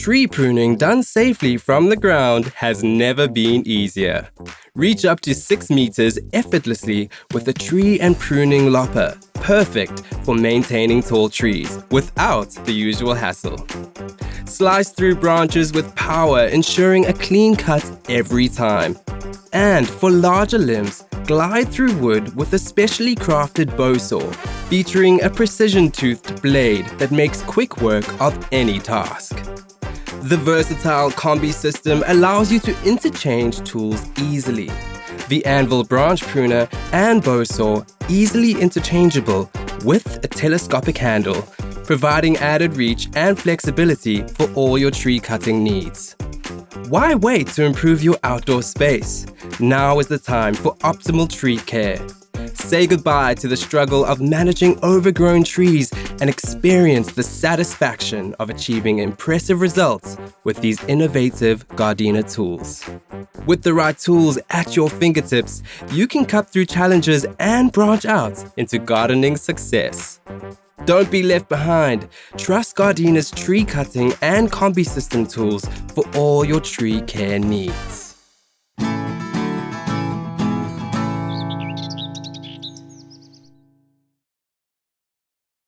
Tree pruning done safely from the ground has never been easier. Reach up to 6 meters effortlessly with a tree and pruning lopper, perfect for maintaining tall trees without the usual hassle. Slice through branches with power, ensuring a clean cut every time. And for larger limbs, glide through wood with a specially crafted bow saw, featuring a precision-toothed blade that makes quick work of any task. The versatile Combi-system allows you to interchange tools easily. The anvil branch pruner and bow saw easily interchangeable with a telescopic handle, providing added reach and flexibility for all your tree cutting needs. Why wait to improve your outdoor space? Now is the time for optimal tree care. Say goodbye to the struggle of managing overgrown trees and experience the satisfaction of achieving impressive results with these innovative Gardena tools. With the right tools at your fingertips, you can cut through challenges and branch out into gardening success. Don't be left behind. Trust Gardena's tree cutting and Combi-system tools for all your tree care needs.